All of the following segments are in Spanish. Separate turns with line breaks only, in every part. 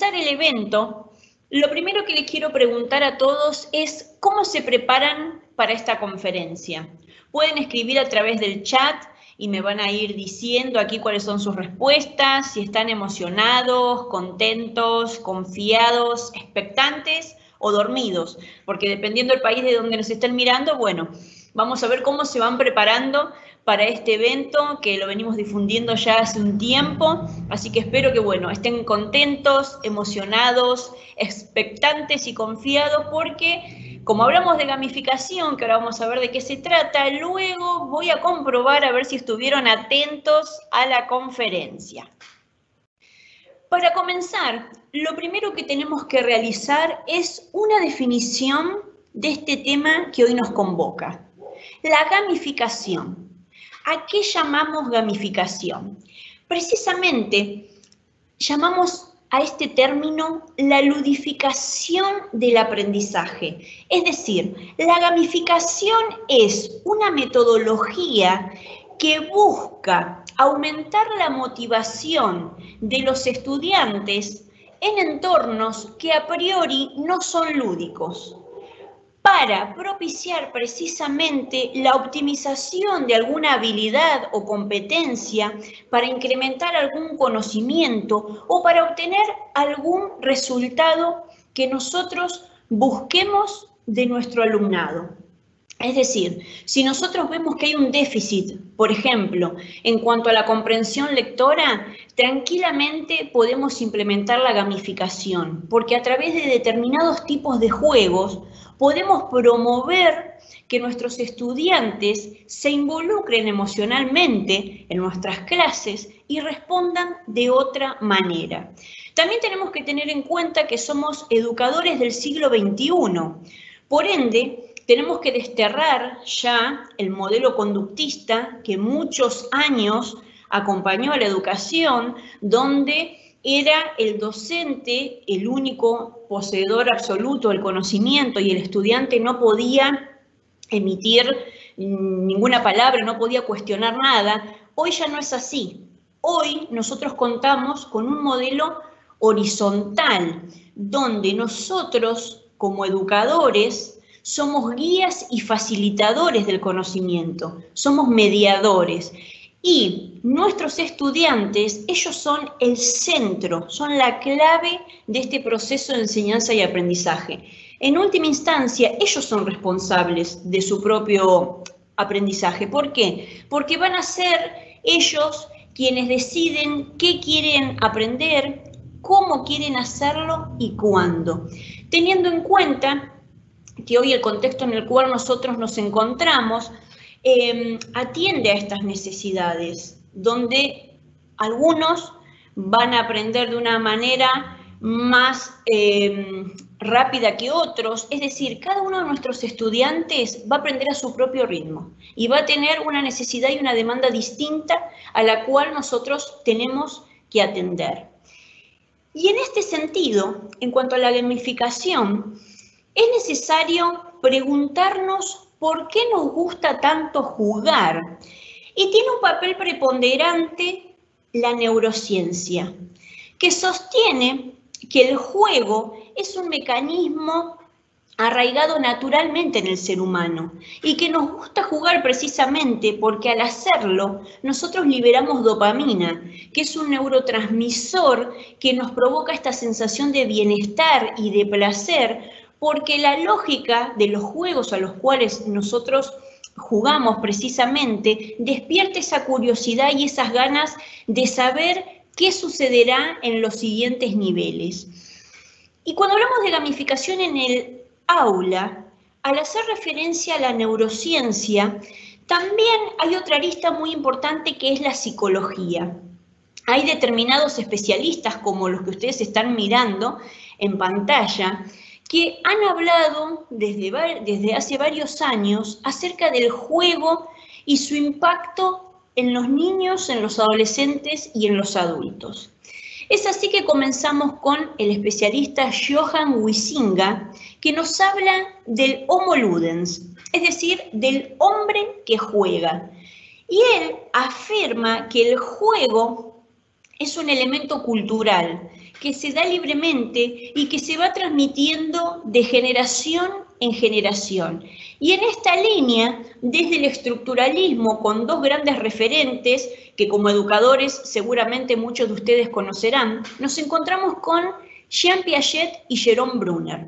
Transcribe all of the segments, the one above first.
comenzar el evento, lo primero que les quiero preguntar a todos es cómo se preparan para esta conferencia. Pueden escribir a través del chat y me van a ir diciendo aquí cuáles son sus respuestas, si están emocionados, contentos, confiados, expectantes o dormidos, porque dependiendo del país de donde nos estén mirando, bueno, vamos a ver cómo se van preparando para este evento que lo venimos difundiendo ya hace un tiempo, así que espero que, bueno, estén contentos, emocionados, expectantes y confiados porque, como hablamos de gamificación, que ahora vamos a ver de qué se trata, luego voy a comprobar a ver si estuvieron atentos a la conferencia. Para comenzar, lo primero que tenemos que realizar es una definición de este tema que hoy nos convoca. La gamificación. ¿A qué llamamos gamificación? Precisamente llamamos a este término la ludificación del aprendizaje. Es decir, la gamificación es una metodología que busca aumentar la motivación de los estudiantes en entornos que a priori no son lúdicos, para propiciar precisamente la optimización de alguna habilidad o competencia, para incrementar algún conocimiento o para obtener algún resultado que nosotros busquemos de nuestro alumnado. Es decir, si nosotros vemos que hay un déficit, por ejemplo, en cuanto a la comprensión lectora, tranquilamente podemos implementar la gamificación, porque a través de determinados tipos de juegos podemos promover que nuestros estudiantes se involucren emocionalmente en nuestras clases y respondan de otra manera. También tenemos que tener en cuenta que somos educadores del siglo XXI. Por ende, tenemos que desterrar ya el modelo conductista que muchos años acompañó a la educación, donde era el docente el único poseedor absoluto del conocimiento y el estudiante no podía emitir ninguna palabra, no podía cuestionar nada. Hoy ya no es así. Hoy nosotros contamos con un modelo horizontal, donde nosotros como educadores somos guías y facilitadores del conocimiento, somos mediadores. Y nuestros estudiantes, ellos son el centro, son la clave de este proceso de enseñanza y aprendizaje. En última instancia, ellos son responsables de su propio aprendizaje. ¿Por qué? Porque van a ser ellos quienes deciden qué quieren aprender, cómo quieren hacerlo y cuándo. Teniendo en cuenta que hoy el contexto en el cual nosotros nos encontramos atiende a estas necesidades, donde algunos van a aprender de una manera más rápida que otros, es decir, cada uno de nuestros estudiantes va a aprender a su propio ritmo y va a tener una necesidad y una demanda distinta a la cual nosotros tenemos que atender. Y en este sentido, en cuanto a la gamificación, es necesario preguntarnos por qué nos gusta tanto jugar. Y tiene un papel preponderante la neurociencia, que sostiene que el juego es un mecanismo arraigado naturalmente en el ser humano y que nos gusta jugar precisamente porque al hacerlo nosotros liberamos dopamina, que es un neurotransmisor que nos provoca esta sensación de bienestar y de placer, porque la lógica de los juegos a los cuales nosotros jugamos precisamente despierta esa curiosidad y esas ganas de saber qué sucederá en los siguientes niveles. Y cuando hablamos de gamificación en el aula, al hacer referencia a la neurociencia, también hay otra arista muy importante que es la psicología. Hay determinados especialistas, como los que ustedes están mirando en pantalla, que han hablado desde hace varios años acerca del juego y su impacto en los niños, en los adolescentes y en los adultos. Es así que comenzamos con el especialista Johan Huizinga, que nos habla del homo ludens, es decir, del hombre que juega. Y él afirma que el juego es un elemento cultural que se da libremente y que se va transmitiendo de generación en generación. Y en esta línea, desde el estructuralismo, con dos grandes referentes que como educadores seguramente muchos de ustedes conocerán, nos encontramos con Jean Piaget y Jerome Bruner.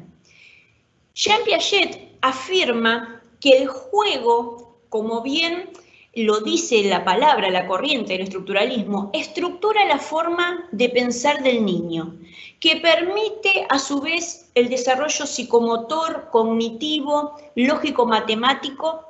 Jean Piaget afirma que el juego, como bien lo dice la palabra, la corriente del estructuralismo, estructura la forma de pensar del niño, que permite a su vez el desarrollo psicomotor, cognitivo, lógico-matemático,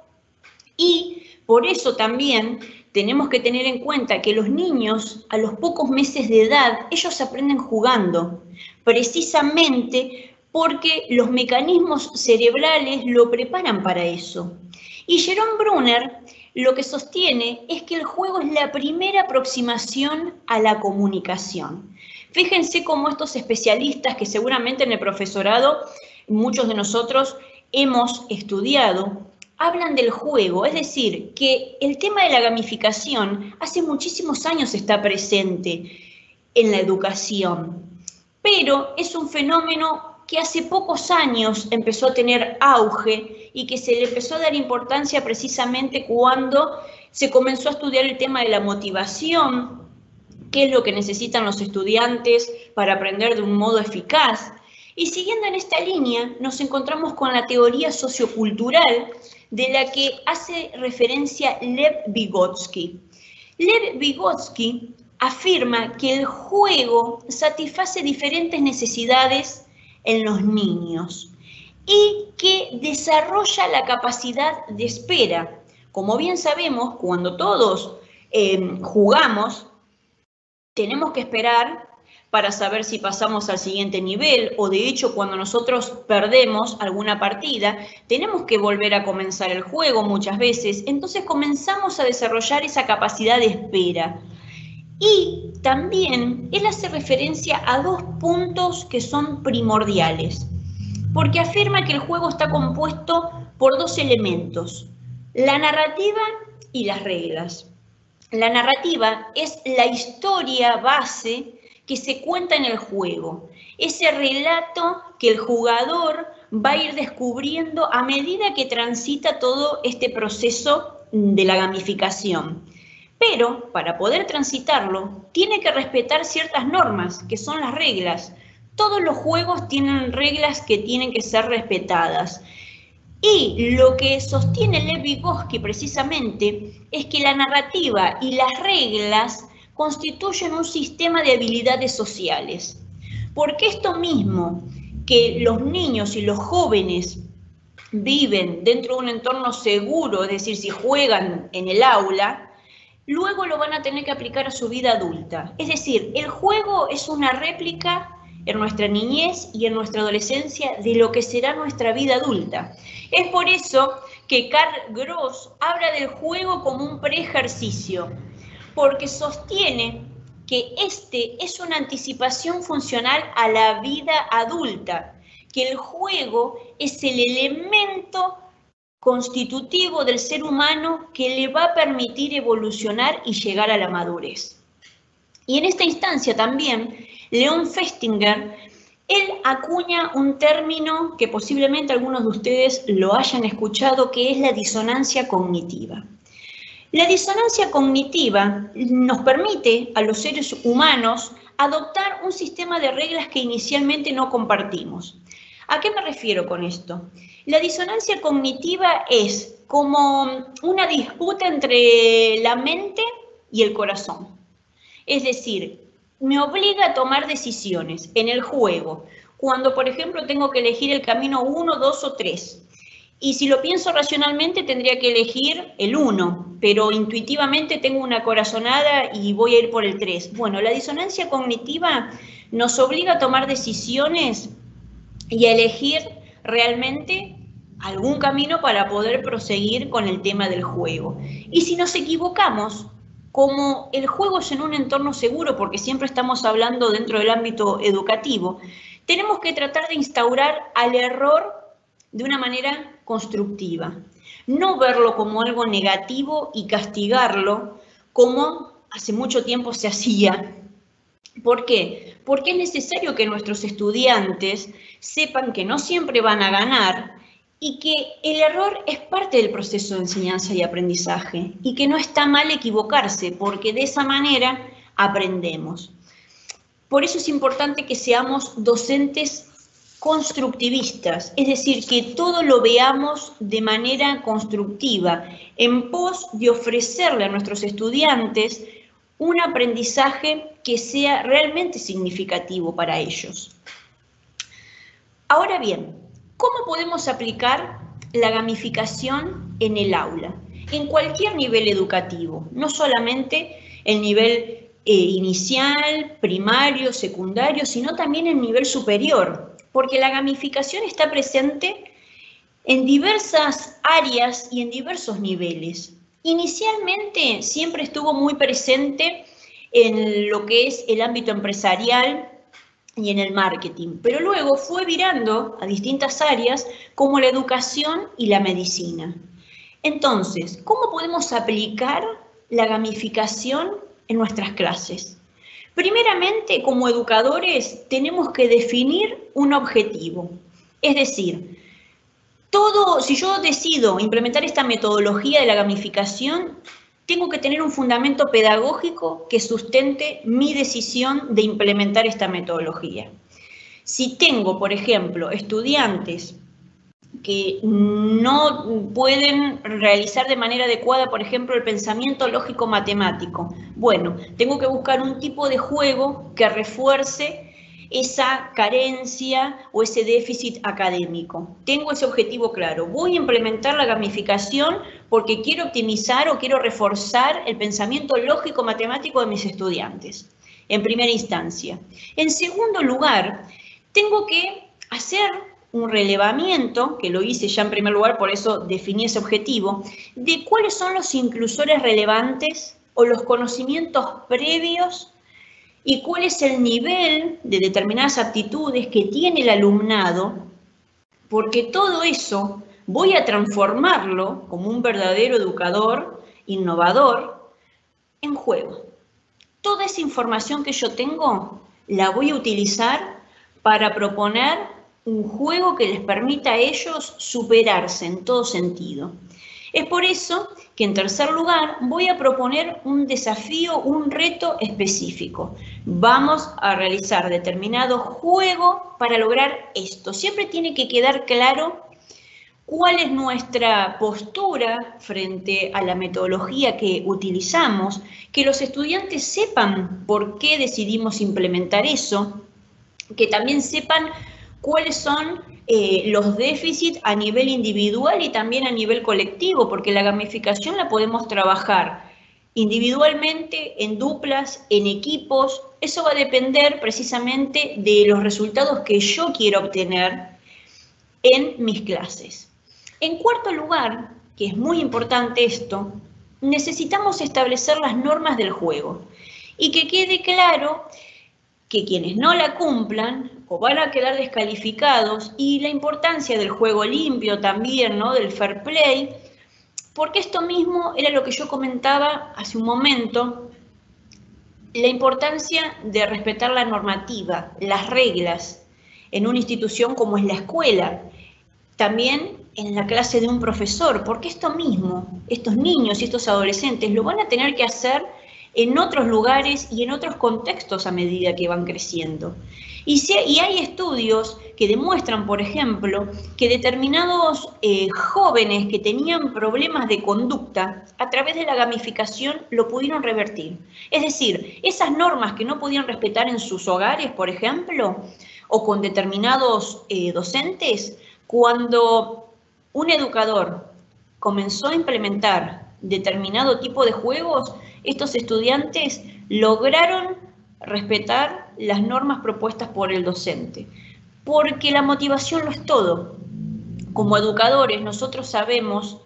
y por eso también tenemos que tener en cuenta que los niños a los pocos meses de edad, ellos aprenden jugando, precisamente porque los mecanismos cerebrales lo preparan para eso. Y Jerome Bruner lo que sostiene es que el juego es la primera aproximación a la comunicación. Fíjense cómo estos especialistas que seguramente en el profesorado muchos de nosotros hemos estudiado, hablan del juego, es decir, que el tema de la gamificación hace muchísimos años está presente en la educación, pero es un fenómeno que hace pocos años empezó a tener auge y que se le empezó a dar importancia precisamente cuando se comenzó a estudiar el tema de la motivación, qué es lo que necesitan los estudiantes para aprender de un modo eficaz. Y siguiendo en esta línea, nos encontramos con la teoría sociocultural de la que hace referencia Lev Vygotsky. Lev Vygotsky afirma que el juego satisface diferentes necesidades en los niños y que desarrolla la capacidad de espera. Como bien sabemos, cuando todos jugamos, tenemos que esperar para saber si pasamos al siguiente nivel, o de hecho cuando nosotros perdemos alguna partida, tenemos que volver a comenzar el juego muchas veces, entonces comenzamos a desarrollar esa capacidad de espera. Y también él hace referencia a dos puntos que son primordiales, porque afirma que el juego está compuesto por dos elementos, la narrativa y las reglas. La narrativa es la historia base que se cuenta en el juego, ese relato que el jugador va a ir descubriendo a medida que transita todo este proceso de la gamificación. Pero para poder transitarlo, tiene que respetar ciertas normas, que son las reglas. Todos los juegos tienen reglas que tienen que ser respetadas. Y lo que sostiene Lev Vygotsky precisamente es que la narrativa y las reglas constituyen un sistema de habilidades sociales. Porque esto mismo que los niños y los jóvenes viven dentro de un entorno seguro, es decir, si juegan en el aula, luego lo van a tener que aplicar a su vida adulta. Es decir, el juego es una réplica en nuestra niñez y en nuestra adolescencia de lo que será nuestra vida adulta. Es por eso que Carl Gross habla del juego como un preejercicio, porque sostiene que este es una anticipación funcional a la vida adulta, que el juego es el elemento constitutivo del ser humano que le va a permitir evolucionar y llegar a la madurez. Y en esta instancia también, Leon Festinger, él acuña un término que posiblemente algunos de ustedes lo hayan escuchado, que es la disonancia cognitiva. La disonancia cognitiva nos permite a los seres humanos adoptar un sistema de reglas que inicialmente no compartimos. ¿A qué me refiero con esto? La disonancia cognitiva es como una disputa entre la mente y el corazón. Es decir, me obliga a tomar decisiones en el juego. Cuando, por ejemplo, tengo que elegir el camino 1, 2 o 3. Y si lo pienso racionalmente, tendría que elegir el 1, pero intuitivamente tengo una corazonada y voy a ir por el 3. Bueno, la disonancia cognitiva nos obliga a tomar decisiones y a elegir realmente algún camino para poder proseguir con el tema del juego. Y si nos equivocamos, como el juego es en un entorno seguro, porque siempre estamos hablando dentro del ámbito educativo, tenemos que tratar de instaurar al error de una manera constructiva. No verlo como algo negativo y castigarlo como hace mucho tiempo se hacía ¿Por qué? Porque es necesario que nuestros estudiantes sepan que no siempre van a ganar y que el error es parte del proceso de enseñanza y aprendizaje y que no está mal equivocarse, porque de esa manera aprendemos. Por eso es importante que seamos docentes constructivistas, es decir, que todo lo veamos de manera constructiva, en pos de ofrecerle a nuestros estudiantes un aprendizaje que sea realmente significativo para ellos. Ahora bien, ¿cómo podemos aplicar la gamificación en el aula? En cualquier nivel educativo, no solamente el nivel inicial, primario, secundario, sino también el nivel superior, porque la gamificación está presente en diversas áreas y en diversos niveles. Inicialmente siempre estuvo muy presente en lo que es el ámbito empresarial y en el marketing, pero luego fue virando a distintas áreas como la educación y la medicina. Entonces, ¿cómo podemos aplicar la gamificación en nuestras clases? Primeramente, como educadores, tenemos que definir un objetivo. Es decir, si yo decido implementar esta metodología de la gamificación, tengo que tener un fundamento pedagógico que sustente mi decisión de implementar esta metodología. Si tengo, por ejemplo, estudiantes que no pueden realizar de manera adecuada, por ejemplo, el pensamiento lógico-matemático, bueno, tengo que buscar un tipo de juego que refuerce esa carencia o ese déficit académico. Tengo ese objetivo claro. Voy a implementar la gamificación porque quiero optimizar o quiero reforzar el pensamiento lógico-matemático de mis estudiantes, en primera instancia. En segundo lugar, tengo que hacer un relevamiento, que lo hice ya en primer lugar, por eso definí ese objetivo, de cuáles son los inclusores relevantes o los conocimientos previos y cuál es el nivel de determinadas aptitudes que tiene el alumnado, porque todo eso voy a transformarlo como un verdadero educador, innovador, en juego. Toda esa información que yo tengo la voy a utilizar para proponer un juego que les permita a ellos superarse en todo sentido. Es por eso que en tercer lugar voy a proponer un desafío, un reto específico. Vamos a realizar determinado juego para lograr esto. Siempre tiene que quedar claro cuál es nuestra postura frente a la metodología que utilizamos, que los estudiantes sepan por qué decidimos implementar eso, que también sepan cuáles son los déficits a nivel individual y también a nivel colectivo, porque la gamificación la podemos trabajar individualmente, en duplas, en equipos. Eso va a depender precisamente de los resultados que yo quiero obtener en mis clases. En cuarto lugar, que es muy importante esto, necesitamos establecer las normas del juego y que quede claro que quienes no la cumplan o van a quedar descalificados, y la importancia del juego limpio también, ¿no? Del fair play, porque esto mismo era lo que yo comentaba hace un momento, la importancia de respetar la normativa, las reglas en una institución como es la escuela, también en la clase de un profesor, porque esto mismo, estos niños y estos adolescentes lo van a tener que hacer en otros lugares y en otros contextos a medida que van creciendo. Y hay estudios que demuestran, por ejemplo, que determinados jóvenes que tenían problemas de conducta, a través de la gamificación lo pudieron revertir. Es decir, esas normas que no podían respetar en sus hogares, por ejemplo, o con determinados docentes, cuando un educador comenzó a implementar determinado tipo de juegos, estos estudiantes lograron respetar las normas propuestas por el docente, porque la motivación lo es todo. Como educadores, nosotros sabemos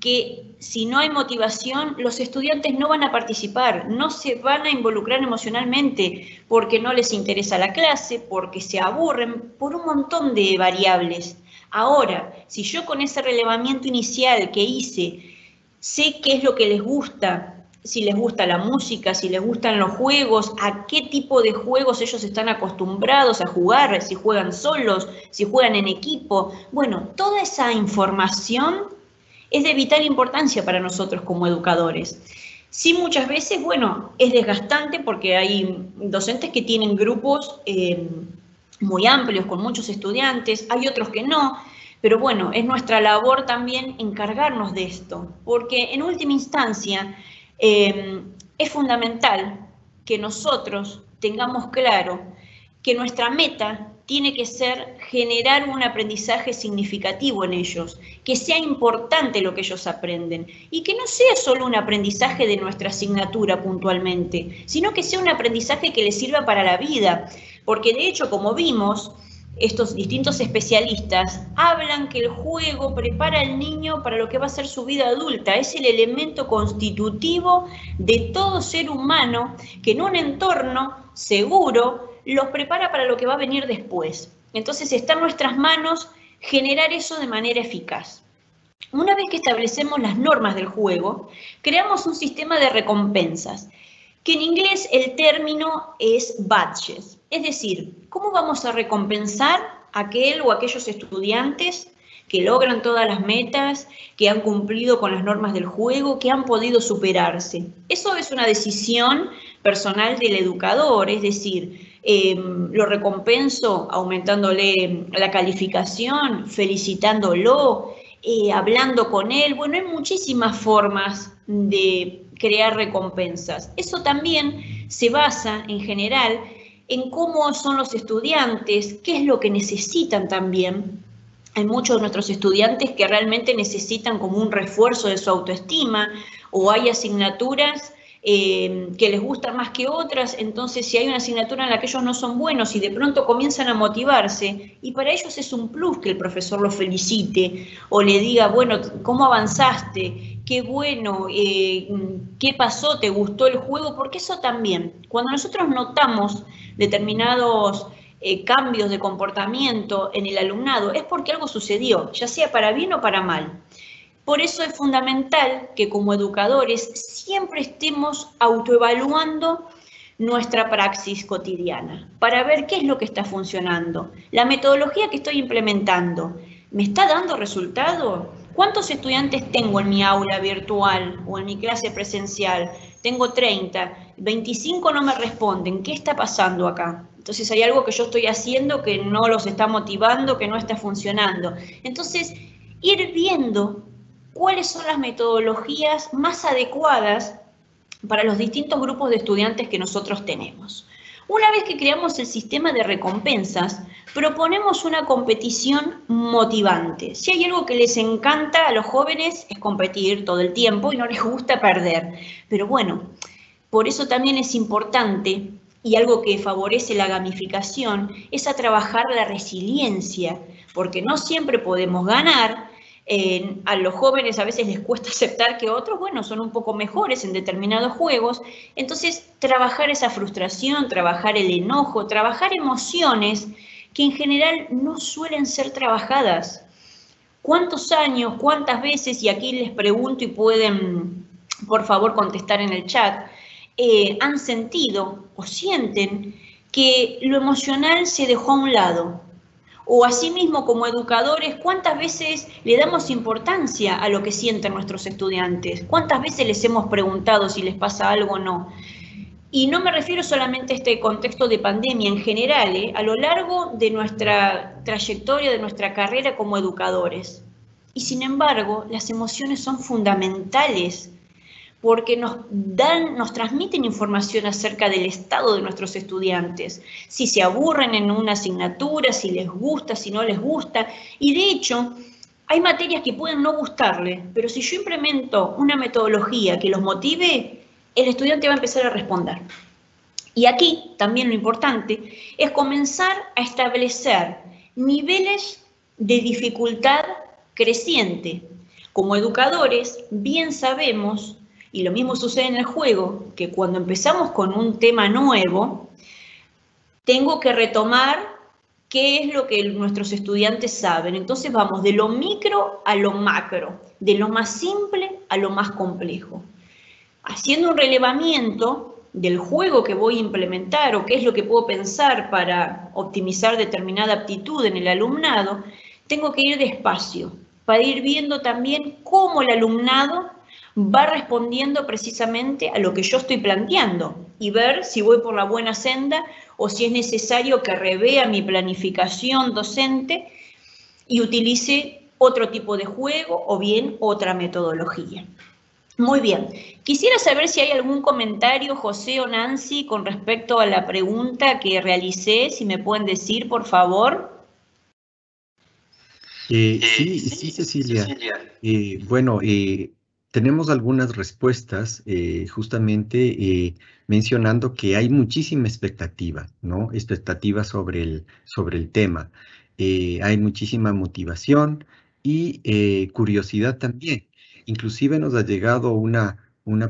que si no hay motivación, los estudiantes no van a participar, no se van a involucrar emocionalmente, porque no les interesa la clase, porque se aburren, por un montón de variables. Ahora, si yo con ese relevamiento inicial que hice sé qué es lo que les gusta, si les gusta la música, si les gustan los juegos, a qué tipo de juegos ellos están acostumbrados a jugar, si juegan solos, si juegan en equipo. Bueno, toda esa información es de vital importancia para nosotros como educadores. Sí, muchas veces, bueno, es desgastante porque hay docentes que tienen grupos muy amplios, con muchos estudiantes, hay otros que no, pero bueno, es nuestra labor también encargarnos de esto, porque en última instancia es fundamental que nosotros tengamos claro que nuestra meta tiene que ser generar un aprendizaje significativo en ellos, que sea importante lo que ellos aprenden y que no sea solo un aprendizaje de nuestra asignatura puntualmente, sino que sea un aprendizaje que les sirva para la vida, porque de hecho, como vimos, estos distintos especialistas hablan que el juego prepara al niño para lo que va a ser su vida adulta, es el elemento constitutivo de todo ser humano que en un entorno seguro los prepara para lo que va a venir después. Entonces está en nuestras manos generar eso de manera eficaz. Una vez que establecemos las normas del juego, creamos un sistema de recompensas, que en inglés el término es badges. Es decir, ¿cómo vamos a recompensar a aquel o aquellos estudiantes que logran todas las metas, que han cumplido con las normas del juego, que han podido superarse? Eso es una decisión personal del educador, es decir, lo recompenso aumentándole la calificación, felicitándolo, hablando con él. Bueno, hay muchísimas formas de crear recompensas. Eso también se basa en general en cómo son los estudiantes, qué es lo que necesitan también. Hay muchos de nuestros estudiantes que realmente necesitan como un refuerzo de su autoestima, o hay asignaturas que les gustan más que otras, entonces si hay una asignatura en la que ellos no son buenos y de pronto comienzan a motivarse, y para ellos es un plus que el profesor los felicite o le diga, bueno, ¿cómo avanzaste? Qué bueno, ¿qué pasó? ¿Te gustó el juego? Porque eso también, cuando nosotros notamos determinados cambios de comportamiento en el alumnado, es porque algo sucedió, ya sea para bien o para mal. Por eso es fundamental que como educadores siempre estemos autoevaluando nuestra praxis cotidiana para ver qué es lo que está funcionando. La metodología que estoy implementando, ¿me está dando resultado? ¿Cuántos estudiantes tengo en mi aula virtual o en mi clase presencial? Tengo 30, 25 no me responden. ¿Qué está pasando acá? Entonces hay algo que yo estoy haciendo que no los está motivando, que no está funcionando. Entonces, ir viendo cuáles son las metodologías más adecuadas para los distintos grupos de estudiantes que nosotros tenemos. Una vez que creamos el sistema de recompensas, proponemos una competición motivante. Si hay algo que les encanta a los jóvenes es competir todo el tiempo y no les gusta perder. Pero bueno, por eso también es importante, y algo que favorece la gamificación, es a trabajar la resiliencia, porque no siempre podemos ganar. A los jóvenes a veces les cuesta aceptar que otros, bueno, son un poco mejores en determinados juegos. Entonces, trabajar esa frustración, trabajar el enojo, trabajar emociones que en general no suelen ser trabajadas. ¿Cuántos años, cuántas veces, y aquí les pregunto y pueden, por favor, contestar en el chat, han sentido o sienten que lo emocional se dejó a un lado? O asimismo, como educadores, ¿cuántas veces le damos importancia a lo que sienten nuestros estudiantes? ¿Cuántas veces les hemos preguntado si les pasa algo o no? Y no me refiero solamente a este contexto de pandemia, en general, a lo largo de nuestra trayectoria, de nuestra carrera como educadores. Y sin embargo, las emociones son fundamentales porque nos transmiten información acerca del estado de nuestros estudiantes, si se aburren en una asignatura, si les gusta, si no les gusta. Y de hecho, hay materias que pueden no gustarle, pero si yo implemento una metodología que los motive, el estudiante va a empezar a responder. Y aquí también lo importante es comenzar a establecer niveles de dificultad creciente. Como educadores, bien sabemos, y lo mismo sucede en el juego, que cuando empezamos con un tema nuevo, tengo que retomar qué es lo que nuestros estudiantes saben. Entonces vamos de lo micro a lo macro, de lo más simple a lo más complejo. haciendo un relevamiento del juego que voy a implementar o qué es lo que puedo pensar para optimizar determinada aptitud en el alumnado, tengo que ir despacio para ir viendo también cómo el alumnado va respondiendo precisamente a lo que yo estoy planteando y ver si voy por la buena senda o si es necesario que revea mi planificación docente y utilice otro tipo de juego o bien otra metodología. Muy bien. Quisiera saber si hay algún comentario, José o Nancy, con respecto a la pregunta que realicé, si me pueden decir, por favor.
Sí, Cecilia. Bueno, tenemos algunas respuestas justamente mencionando que hay muchísima expectativa, ¿no? Expectativa sobre el tema. Hay muchísima motivación y curiosidad también. Inclusive nos ha llegado una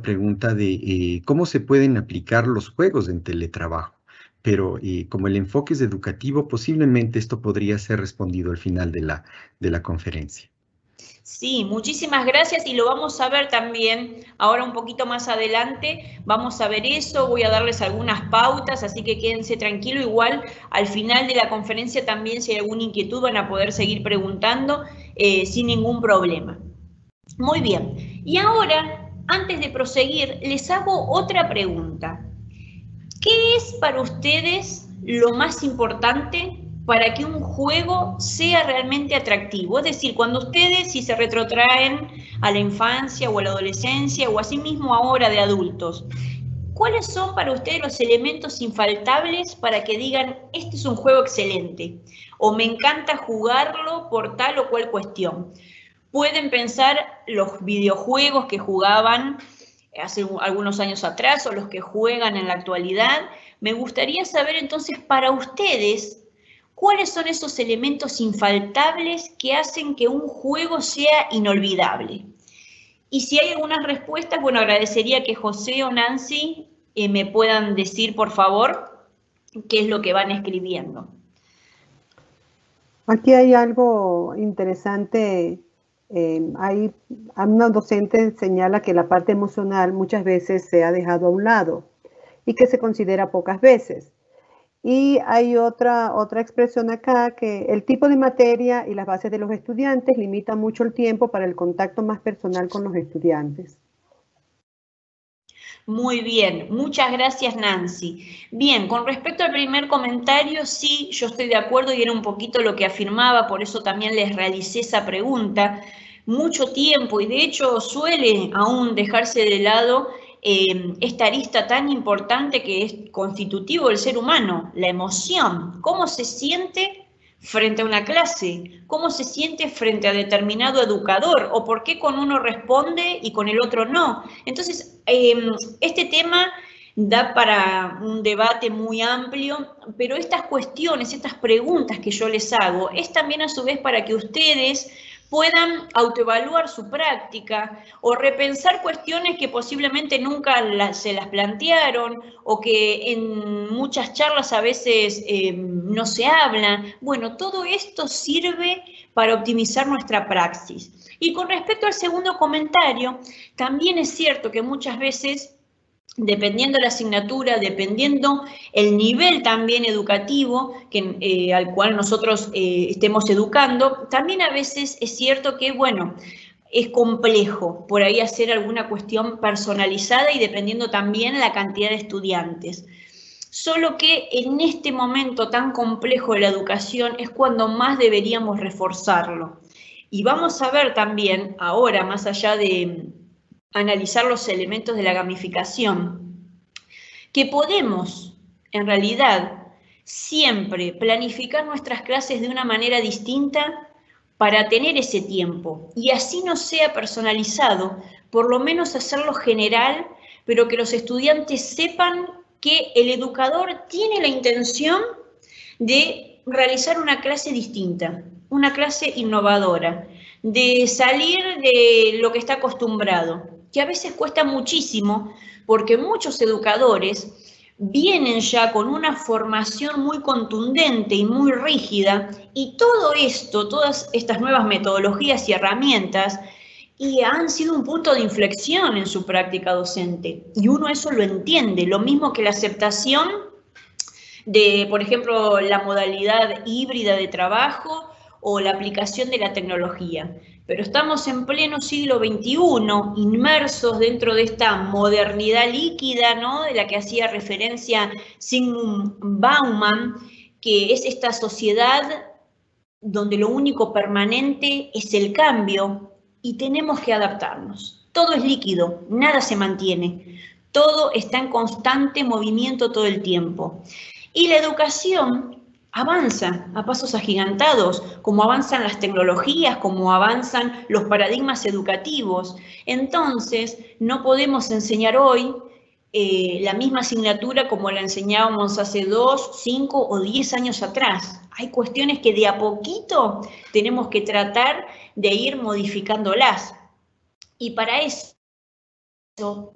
pregunta de cómo se pueden aplicar los juegos en teletrabajo. Pero como el enfoque es educativo, posiblemente esto podría ser respondido al final de la conferencia.
Sí, muchísimas gracias y lo vamos a ver también ahora un poquito más adelante. Vamos a ver eso, voy a darles algunas pautas, así que quédense tranquilos. Igual al final de la conferencia también si hay alguna inquietud van a poder seguir preguntando sin ningún problema. Muy bien, y ahora, antes de proseguir, les hago otra pregunta. ¿Qué es para ustedes lo más importante para que un juego sea realmente atractivo? Es decir, cuando ustedes, si se retrotraen a la infancia o a la adolescencia o asimismo ahora de adultos, ¿cuáles son para ustedes los elementos infaltables para que digan, este es un juego excelente o me encanta jugarlo por tal o cual cuestión? Pueden pensar los videojuegos que jugaban hace algunos años atrás o los que juegan en la actualidad. Me gustaría saber entonces para ustedes cuáles son esos elementos infaltables que hacen que un juego sea inolvidable. Y si hay algunas respuestas, bueno, agradecería que José o Nancy me puedan decir, por favor, qué es lo que van escribiendo.
Aquí hay algo interesante. Una docente señala que la parte emocional muchas veces se ha dejado a un lado y que se considera pocas veces. Y hay otra expresión acá, que el tipo de materia y las bases de los estudiantes limitan mucho el tiempo para el contacto más personal con los estudiantes.
Muy bien, muchas gracias Nancy. Bien, con respecto al primer comentario, sí, yo estoy de acuerdo y era un poquito lo que afirmaba, por eso también les realicé esa pregunta. Mucho tiempo y de hecho suele aún dejarse de lado esta arista tan importante que es constitutivo del ser humano, la emoción, cómo se siente frente a una clase, cómo se siente frente a determinado educador o por qué con uno responde y con el otro no. Entonces, este tema da para un debate muy amplio, pero estas cuestiones, estas preguntas que yo les hago, es también a su vez para que ustedes puedan autoevaluar su práctica o repensar cuestiones que posiblemente nunca se las plantearon o que en muchas charlas a veces no se hablan. Bueno, todo esto sirve para optimizar nuestra praxis. Y con respecto al segundo comentario, también es cierto que muchas veces, dependiendo la asignatura, dependiendo el nivel también educativo al cual nosotros estemos educando, también a veces es cierto que, bueno, es complejo por ahí hacer alguna cuestión personalizada y dependiendo también la cantidad de estudiantes. Solo que en este momento tan complejo de la educación es cuando más deberíamos reforzarlo. Y vamos a ver también ahora, más allá de analizar los elementos de la gamificación, que podemos, en realidad, siempre planificar nuestras clases de una manera distinta para tener ese tiempo y así no sea personalizado, por lo menos hacerlo general, pero que los estudiantes sepan que el educador tiene la intención de realizar una clase distinta, una clase innovadora, de salir de lo que está acostumbrado, que a veces cuesta muchísimo porque muchos educadores vienen ya con una formación muy contundente y muy rígida y todo esto, todas estas nuevas metodologías y herramientas y han sido un punto de inflexión en su práctica docente. Y uno eso lo entiende, lo mismo que la aceptación de, por ejemplo, la modalidad híbrida de trabajo o la aplicación de la tecnología. Pero estamos en pleno siglo XXI, inmersos dentro de esta modernidad líquida, ¿no?, de la que hacía referencia Zygmunt Bauman, que es esta sociedad donde lo único permanente es el cambio y tenemos que adaptarnos. Todo es líquido, nada se mantiene, todo está en constante movimiento todo el tiempo. Y la educación avanza a pasos agigantados, como avanzan las tecnologías, como avanzan los paradigmas educativos. Entonces, no podemos enseñar hoy la misma asignatura como la enseñábamos hace 2, 5 o 10 años atrás. Hay cuestiones que de a poquito tenemos que tratar de ir modificándolas. Y para eso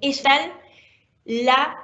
es tal la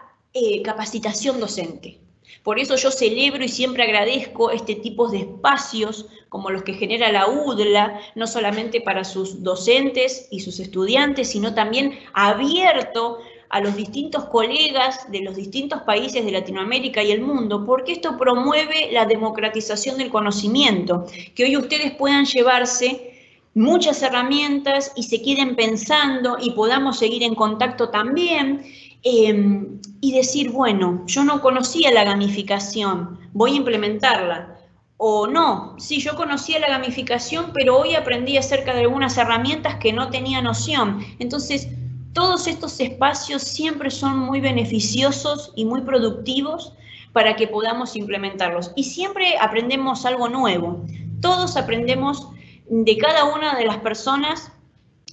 capacitación docente. Por eso yo celebro y siempre agradezco este tipo de espacios como los que genera la UDLA, no solamente para sus docentes y sus estudiantes, sino también abierto a los distintos colegas de los distintos países de Latinoamérica y el mundo, porque esto promueve la democratización del conocimiento, que hoy ustedes puedan llevarse muchas herramientas y se queden pensando y podamos seguir en contacto también. Y decir, bueno, yo no conocía la gamificación, voy a implementarla. O no, sí, yo conocía la gamificación, pero hoy aprendí acerca de algunas herramientas que no tenía noción. Entonces, todos estos espacios siempre son muy beneficiosos y muy productivos para que podamos implementarlos. Y siempre aprendemos algo nuevo. Todos aprendemos de cada una de las personas,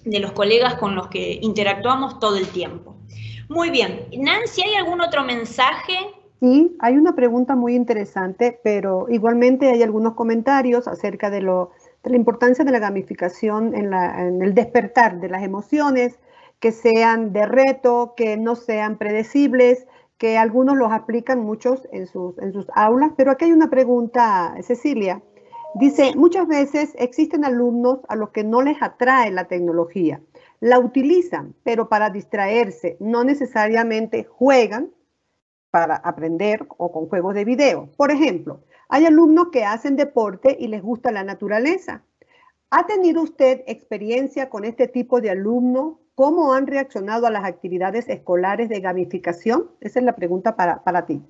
de los colegas con los que interactuamos todo el tiempo. Muy bien. Nancy, ¿hay algún otro mensaje?
Sí, hay una pregunta muy interesante, pero igualmente hay algunos comentarios acerca de la importancia de la gamificación en el despertar de las emociones, que sean de reto, que no sean predecibles, que algunos los aplican muchos en sus aulas. Pero aquí hay una pregunta, Cecilia. Dice, muchas veces existen alumnos a los que no les atrae la tecnología. La utilizan, pero para distraerse, no necesariamente juegan para aprender o con juegos de video. Por ejemplo, hay alumnos que hacen deporte y les gusta la naturaleza. ¿Ha tenido usted experiencia con este tipo de alumnos? ¿Cómo han reaccionado a las actividades escolares de gamificación? Esa es la pregunta para ti.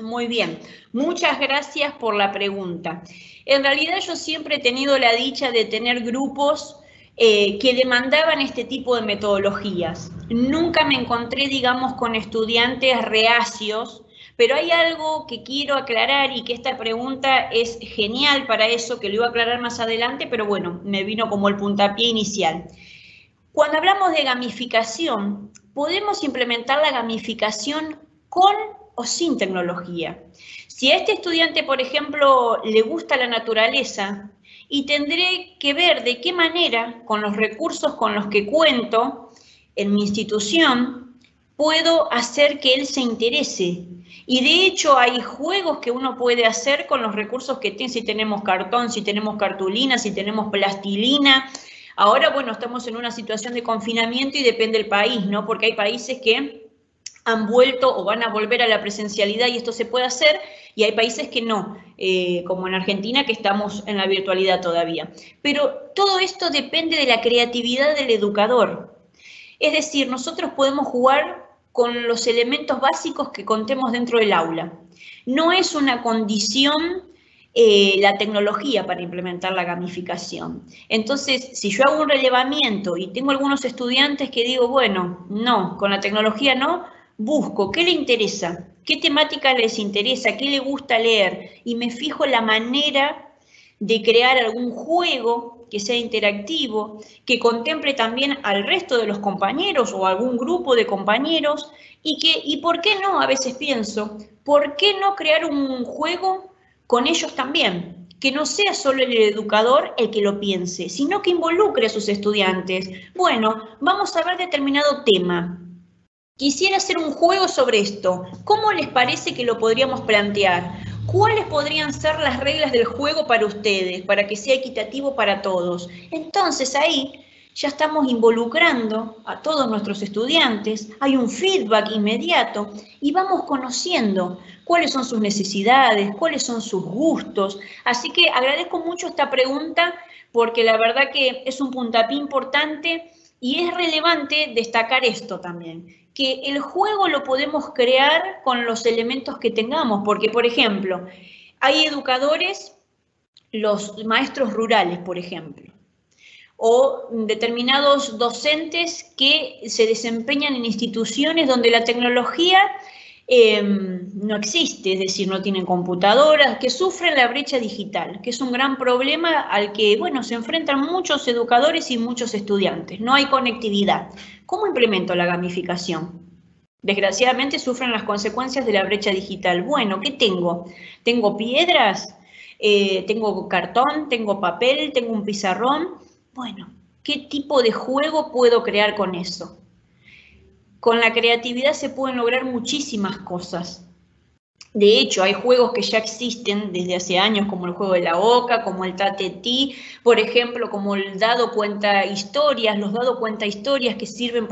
Muy bien, muchas gracias por la pregunta. En realidad yo siempre he tenido la dicha de tener grupos que demandaban este tipo de metodologías. Nunca me encontré, digamos, con estudiantes reacios, pero hay algo que quiero aclarar y que esta pregunta es genial para eso, que lo iba a aclarar más adelante, pero bueno, me vino como el puntapié inicial. Cuando hablamos de gamificación, podemos implementar la gamificación con o sin tecnología. Si a este estudiante, por ejemplo, le gusta la naturaleza, y tendré que ver de qué manera, con los recursos con los que cuento en mi institución, puedo hacer que él se interese. Y de hecho hay juegos que uno puede hacer con los recursos que tiene, si tenemos cartón, si tenemos cartulina, si tenemos plastilina. Ahora, bueno, estamos en una situación de confinamiento y depende del país, ¿no? Porque hay países que han vuelto o van a volver a la presencialidad y esto se puede hacer, y hay países que no, como en Argentina, que estamos en la virtualidad todavía. Pero todo esto depende de la creatividad del educador. Es decir, nosotros podemos jugar con los elementos básicos que contemos dentro del aula. No es una condición la tecnología para implementar la gamificación. Entonces, si yo hago un relevamiento y tengo algunos estudiantes que digo, bueno, no, con la tecnología no, busco qué le interesa, qué temática les interesa, qué le gusta leer, y me fijo la manera de crear algún juego que sea interactivo, que contemple también al resto de los compañeros o algún grupo de compañeros, y por qué no, a veces pienso, ¿por qué no crear un juego con ellos también? Que no sea solo el educador el que lo piense, sino que involucre a sus estudiantes. Bueno, vamos a ver determinado tema. Quisiera hacer un juego sobre esto. ¿Cómo les parece que lo podríamos plantear? ¿Cuáles podrían ser las reglas del juego para ustedes, para que sea equitativo para todos? Entonces ahí ya estamos involucrando a todos nuestros estudiantes, hay un feedback inmediato y vamos conociendo cuáles son sus necesidades, cuáles son sus gustos. Así que agradezco mucho esta pregunta porque la verdad que es un puntapié importante y es relevante destacar esto también, que el juego lo podemos crear con los elementos que tengamos, porque por ejemplo, hay educadores, los maestros rurales, por ejemplo, o determinados docentes que se desempeñan en instituciones donde la tecnología no existe, es decir, no tienen computadoras, que sufren la brecha digital, que es un gran problema al que, bueno, se enfrentan muchos educadores y muchos estudiantes. No hay conectividad. ¿Cómo implemento la gamificación? Desgraciadamente sufren las consecuencias de la brecha digital. Bueno, ¿qué tengo? ¿Tengo piedras? ¿Tengo cartón? ¿Tengo papel? ¿Tengo un pizarrón? Bueno, ¿qué tipo de juego puedo crear con eso? Con la creatividad se pueden lograr muchísimas cosas. De hecho, hay juegos que ya existen desde hace años, como el juego de la oca, como el tatetí, por ejemplo, como el dado cuenta historias, los dado cuenta historias que sirven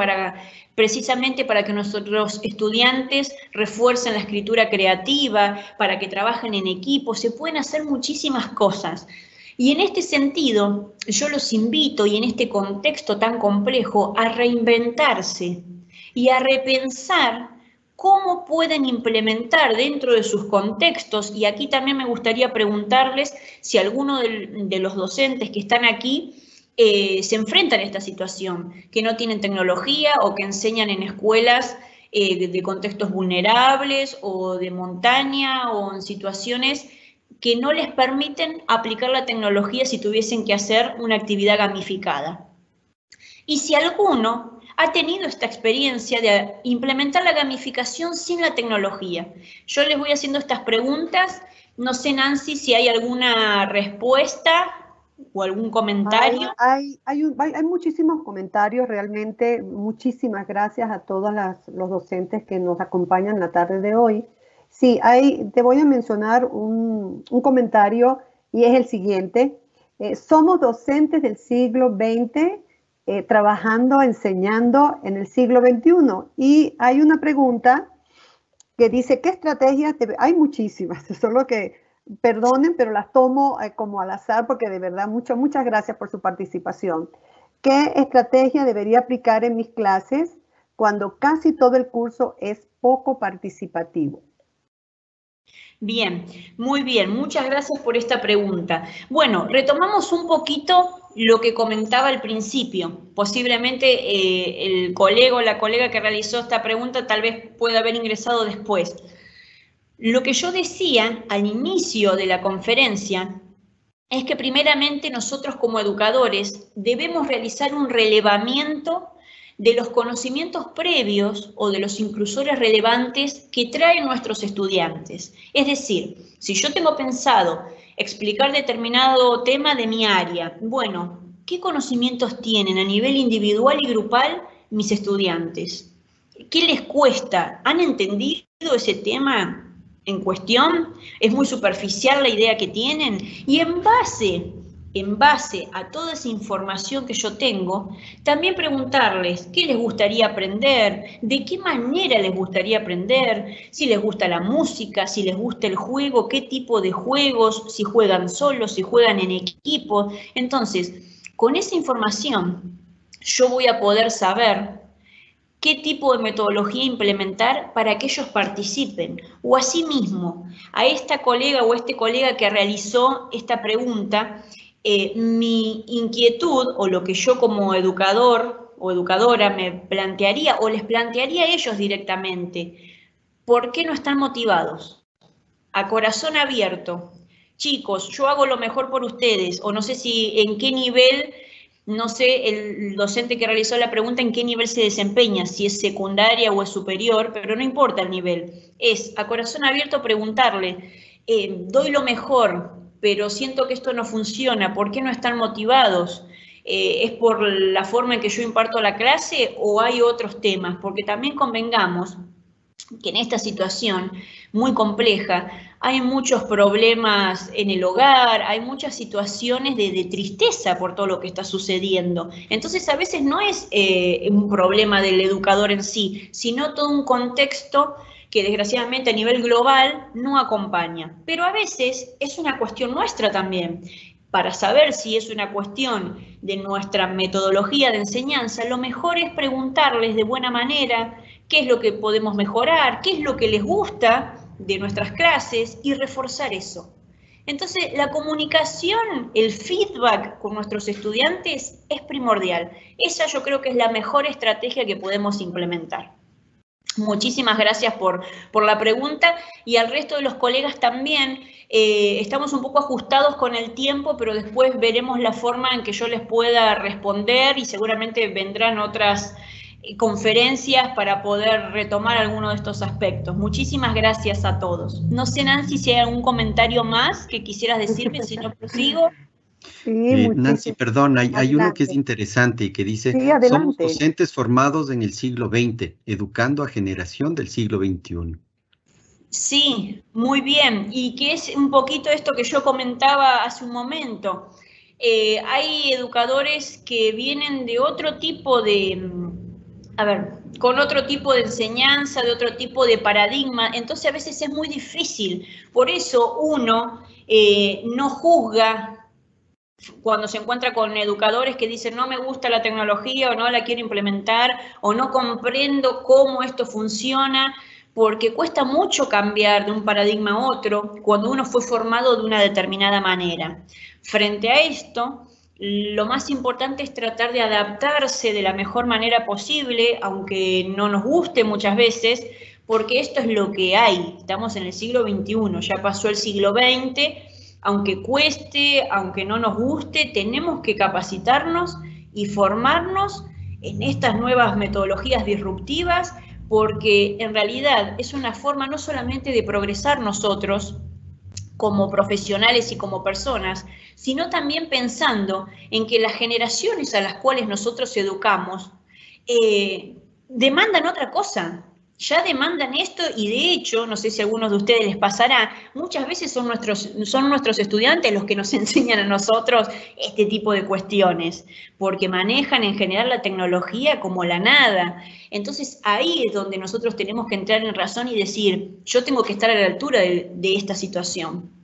precisamente para que nuestros estudiantes refuercen la escritura creativa, para que trabajen en equipo. Se pueden hacer muchísimas cosas. Y en este sentido, yo los invito, y en este contexto tan complejo, a reinventarse y a repensar cómo pueden implementar dentro de sus contextos, y aquí también me gustaría preguntarles si alguno de los docentes que están aquí se enfrentan a esta situación, que no tienen tecnología o que enseñan en escuelas de contextos vulnerables o de montaña o en situaciones que no les permiten aplicar la tecnología si tuviesen que hacer una actividad gamificada. Y si alguno ha tenido esta experiencia de implementar la gamificación sin la tecnología. Yo les voy haciendo estas preguntas. No sé, Nancy, si hay alguna respuesta o algún comentario.
Hay muchísimos comentarios, realmente. Muchísimas gracias a todos los docentes que nos acompañan la tarde de hoy. Sí, te voy a mencionar un comentario y es el siguiente. Somos docentes del siglo XX, trabajando, enseñando en el siglo XXI. Y hay una pregunta que dice, ¿qué estrategias? Hay muchísimas, solo que, perdonen, pero las tomo como al azar porque de verdad muchas gracias por su participación. ¿Qué estrategia debería aplicar en mis clases cuando casi todo el curso es poco participativo?
Bien, muy bien, muchas gracias por esta pregunta. Bueno, retomamos un poquito lo que comentaba al principio. Posiblemente el colega o la colega que realizó esta pregunta tal vez pueda haber ingresado después. Lo que yo decía al inicio de la conferencia es que primeramente nosotros como educadores debemos realizar un relevamiento de los conocimientos previos o de los inclusores relevantes que traen nuestros estudiantes. Es decir, si yo tengo pensado explicar determinado tema de mi área, bueno, ¿qué conocimientos tienen a nivel individual y grupal mis estudiantes? ¿Qué les cuesta? ¿Han entendido ese tema en cuestión? ¿Es muy superficial la idea que tienen? Y en base a toda esa información que yo tengo, también preguntarles qué les gustaría aprender, de qué manera les gustaría aprender, si les gusta la música, si les gusta el juego, qué tipo de juegos, si juegan solos, si juegan en equipo. Entonces, con esa información, yo voy a poder saber qué tipo de metodología implementar para que ellos participen. O asimismo, a esta colega o este colega que realizó esta pregunta, mi inquietud o lo que yo como educador o educadora me plantearía o les plantearía a ellos directamente, ¿por qué no están motivados? A corazón abierto, chicos, yo hago lo mejor por ustedes, o no sé si en qué nivel, no sé, el docente que realizó la pregunta en qué nivel se desempeña, si es secundaria o es superior, pero no importa el nivel, es a corazón abierto preguntarle, doy lo mejor, pero siento que esto no funciona, ¿por qué no están motivados? ¿Es por la forma en que yo imparto la clase o hay otros temas? Porque también convengamos que en esta situación muy compleja hay muchos problemas en el hogar, hay muchas situaciones de tristeza por todo lo que está sucediendo. Entonces, a veces no es un problema del educador en sí, sino todo un contexto que desgraciadamente a nivel global no acompaña. Pero a veces es una cuestión nuestra también. Para saber si es una cuestión de nuestra metodología de enseñanza, lo mejor es preguntarles de buena manera qué es lo que podemos mejorar, qué es lo que les gusta de nuestras clases y reforzar eso. Entonces, la comunicación, el feedback con nuestros estudiantes es primordial. Esa yo creo que es la mejor estrategia que podemos implementar. Muchísimas gracias por la pregunta y al resto de los colegas también. Estamos un poco ajustados con el tiempo, pero después veremos la forma en que yo les pueda responder y seguramente vendrán otras conferencias para poder retomar alguno de estos aspectos. Muchísimas gracias a todos. No sé, Nancy, si hay algún comentario más que quisieras decirme, si no prosigo.
Sí,
Nancy, perdón, hay uno que es interesante y que dice,
sí,
somos docentes formados en el siglo XX, educando a generación del siglo XXI.
Sí, muy bien, y que es un poquito esto que yo comentaba hace un momento. Hay educadores que vienen de otro tipo de, con otro tipo de enseñanza, de otro tipo de paradigma, entonces a veces es muy difícil. Por eso uno no juzga cuando se encuentra con educadores que dicen no me gusta la tecnología o no la quiero implementar o no comprendo cómo esto funciona, porque cuesta mucho cambiar de un paradigma a otro cuando uno fue formado de una determinada manera. Frente a esto, lo más importante es tratar de adaptarse de la mejor manera posible, aunque no nos guste muchas veces, porque esto es lo que hay. Estamos en el siglo XXI, ya pasó el siglo XX, aunque cueste, aunque no nos guste, tenemos que capacitarnos y formarnos en estas nuevas metodologías disruptivas, porque en realidad es una forma no solamente de progresar nosotros como profesionales y como personas, sino también pensando en que las generaciones a las cuales nosotros educamos demandan otra cosa. Ya demandan esto y de hecho, no sé si a algunos de ustedes les pasará, muchas veces son nuestros estudiantes los que nos enseñan a nosotros este tipo de cuestiones, porque manejan en general la tecnología como la nada. Entonces ahí es donde nosotros tenemos que entrar en razón y decir, yo tengo que estar a la altura de esta situación,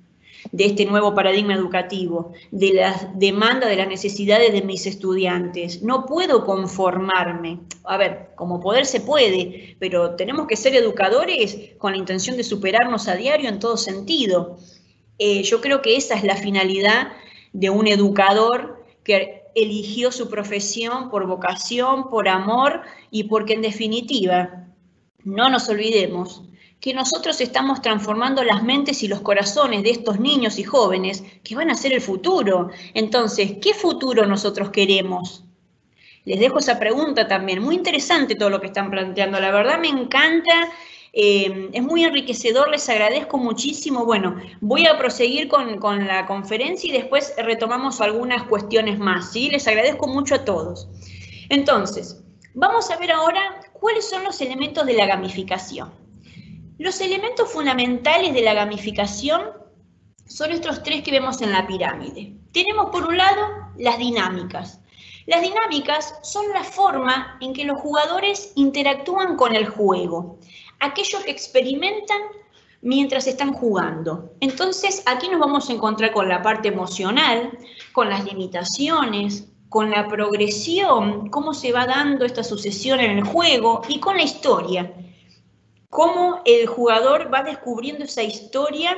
de este nuevo paradigma educativo, de las demandas, de las necesidades de mis estudiantes. No puedo conformarme. A ver, como poder se puede, pero tenemos que ser educadores con la intención de superarnos a diario en todo sentido. Yo creo que esa es la finalidad de un educador que eligió su profesión por vocación, por amor y porque en definitiva, no nos olvidemos que nosotros estamos transformando las mentes y los corazones de estos niños y jóvenes que van a ser el futuro. Entonces, ¿qué futuro nosotros queremos? Les dejo esa pregunta también. Muy interesante todo lo que están planteando. La verdad me encanta, es muy enriquecedor, les agradezco muchísimo. Bueno, voy a proseguir con la conferencia y después retomamos algunas cuestiones más, ¿sí? Les agradezco mucho a todos. Entonces, vamos a ver ahora cuáles son los elementos de la gamificación. Los elementos fundamentales de la gamificación son estos tres que vemos en la pirámide. Tenemos por un lado las dinámicas. Las dinámicas son la forma en que los jugadores interactúan con el juego, aquello que experimentan mientras están jugando. Entonces aquí nos vamos a encontrar con la parte emocional, con las limitaciones, con la progresión, cómo se va dando esta sucesión en el juego y con la historia. Cómo el jugador va descubriendo esa historia